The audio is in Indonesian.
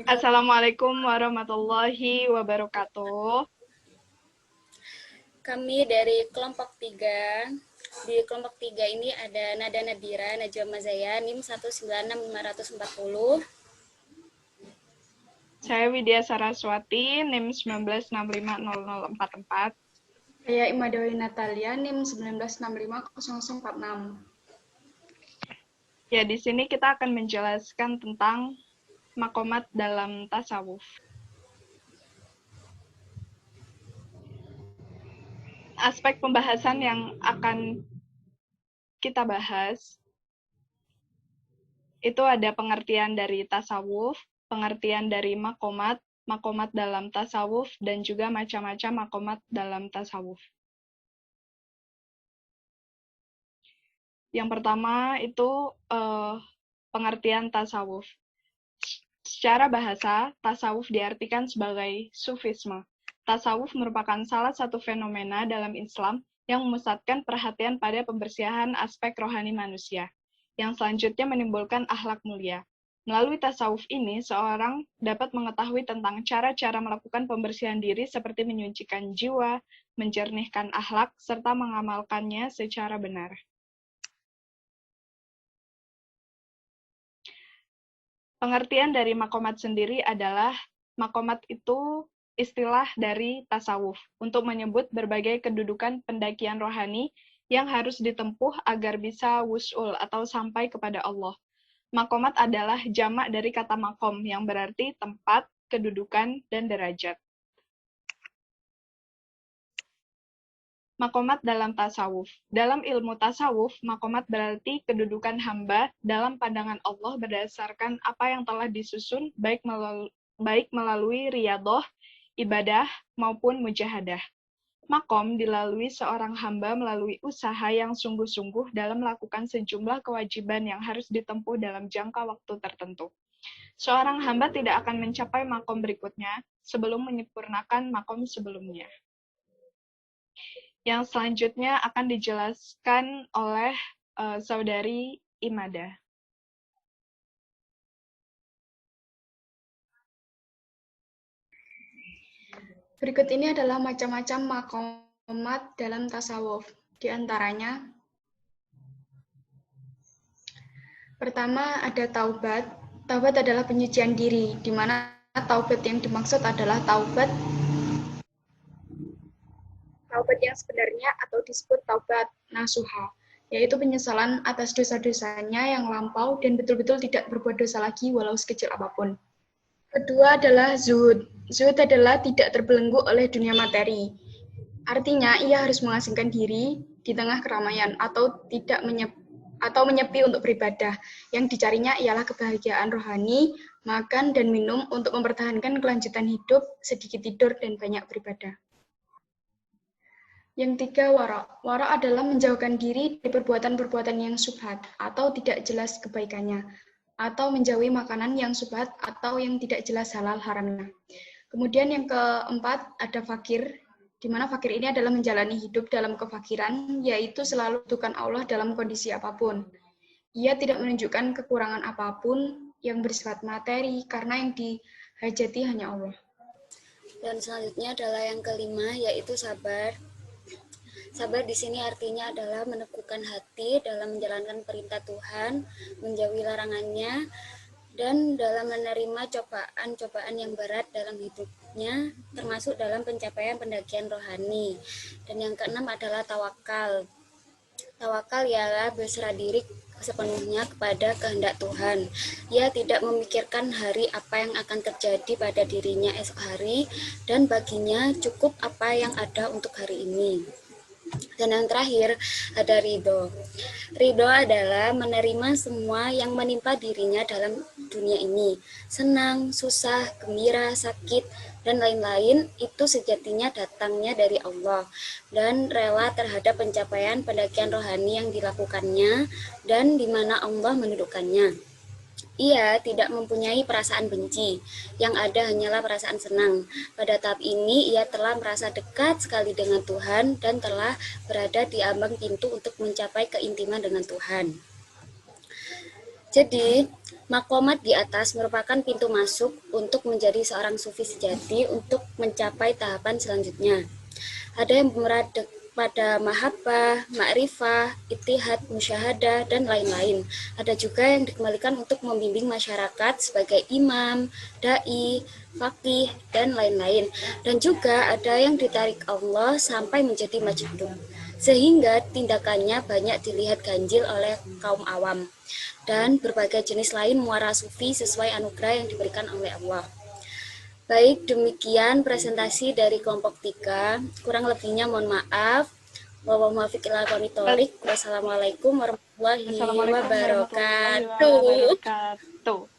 Assalamualaikum warahmatullahi wabarakatuh. Kami dari kelompok 3. Di kelompok 3 ini ada Nada Nabira, Najwa Mazaya, NIM 196.540. Saya Widya Saraswati, NIM 196500044. Saya Imadawati Natalia, NIM 1965046. Ya, di sini kita akan menjelaskan tentang makomat dalam tasawuf. Aspek pembahasan yang akan kita bahas itu ada pengertian dari tasawuf, pengertian dari makomat, makomat dalam tasawuf, dan juga macam-macam makomat dalam tasawuf. Yang pertama itu pengertian tasawuf. Secara bahasa, tasawuf diartikan sebagai sufisme. Tasawuf merupakan salah satu fenomena dalam Islam yang memusatkan perhatian pada pembersihan aspek rohani manusia, yang selanjutnya menimbulkan akhlak mulia. Melalui tasawuf ini, seorang dapat mengetahui tentang cara-cara melakukan pembersihan diri seperti menyucikan jiwa, menjernihkan akhlak, serta mengamalkannya secara benar. Pengertian dari makomat sendiri adalah, makomat itu istilah dari tasawuf untuk menyebut berbagai kedudukan pendakian rohani yang harus ditempuh agar bisa wus'ul atau sampai kepada Allah. Makomat adalah jamak dari kata makom yang berarti tempat, kedudukan, dan derajat. Makomat dalam tasawuf. Dalam ilmu tasawuf, makomat berarti kedudukan hamba dalam pandangan Allah berdasarkan apa yang telah disusun baik melalui riyadhah, ibadah, maupun mujahadah. Makom dilalui seorang hamba melalui usaha yang sungguh-sungguh dalam melakukan sejumlah kewajiban yang harus ditempuh dalam jangka waktu tertentu. Seorang hamba tidak akan mencapai makom berikutnya sebelum menyempurnakan makom sebelumnya. Yang selanjutnya akan dijelaskan oleh Saudari Imada. Berikut ini adalah macam-macam makomat dalam tasawuf. Di antaranya, pertama ada taubat. Taubat adalah penyucian diri, di mana taubat yang dimaksud adalah taubat yang sebenarnya atau disebut taubat nasuha, yaitu penyesalan atas dosa-dosanya yang lampau dan betul-betul tidak berbuat dosa lagi walau sekecil apapun. Kedua adalah zuhud. Zuhud adalah tidak terbelenggu oleh dunia materi. Artinya, ia harus mengasingkan diri di tengah keramaian atau menyepi untuk beribadah. Yang dicarinya ialah kebahagiaan rohani, makan dan minum untuk mempertahankan kelanjutan hidup, sedikit tidur, dan banyak beribadah. Yang tiga, wara'. Wara' adalah menjauhkan diri dari perbuatan-perbuatan yang syubhat atau tidak jelas kebaikannya, atau menjauhi makanan yang syubhat atau yang tidak jelas halal haramnya. Kemudian yang keempat ada fakir, di mana fakir ini adalah menjalani hidup dalam kefakiran, yaitu selalu membutuhkan Allah dalam kondisi apapun. Ia tidak menunjukkan kekurangan apapun yang bersifat materi, karena yang dihajati hanya Allah. Dan selanjutnya adalah yang kelima, yaitu sabar. Sabar di sini artinya adalah meneguhkan hati dalam menjalankan perintah Tuhan, menjauhi larangannya, dan dalam menerima cobaan-cobaan yang berat dalam hidupnya, termasuk dalam pencapaian pendakian rohani. Dan yang keenam adalah tawakal. Tawakal ialah berserah diri sepenuhnya kepada kehendak Tuhan. Ia tidak memikirkan hari apa yang akan terjadi pada dirinya esok hari, dan baginya cukup apa yang ada untuk hari ini. Dan yang terakhir ada ridho. Ridho adalah menerima semua yang menimpa dirinya dalam dunia ini. Senang, susah, gembira, sakit, dan lain-lain itu sejatinya datangnya dari Allah. Dan rela terhadap pencapaian pendakian rohani yang dilakukannya dan di mana Allah mendudukkannya. Ia tidak mempunyai perasaan benci, yang ada hanyalah perasaan senang. Pada tahap ini, ia telah merasa dekat sekali dengan Tuhan dan telah berada di ambang pintu untuk mencapai keintiman dengan Tuhan. Jadi, Makomat di atas merupakan pintu masuk untuk menjadi seorang sufi sejati untuk mencapai tahapan selanjutnya. Ada yang meradek pada mahabbah, ma'rifah, ittihad, musyahadah, dan lain-lain. Ada juga yang dikembalikan untuk membimbing masyarakat sebagai imam, da'i, faqih, dan lain-lain. Dan juga ada yang ditarik Allah sampai menjadi majdub, sehingga tindakannya banyak dilihat ganjil oleh kaum awam. Dan berbagai jenis lain muara sufi sesuai anugerah yang diberikan oleh Allah. Baik, demikian presentasi dari kelompok 3. Kurang lebihnya mohon maaf. Wassalamualaikum warahmatullahi Assalamualaikum warahmatullahi wabarakatuh. wabarakatuh.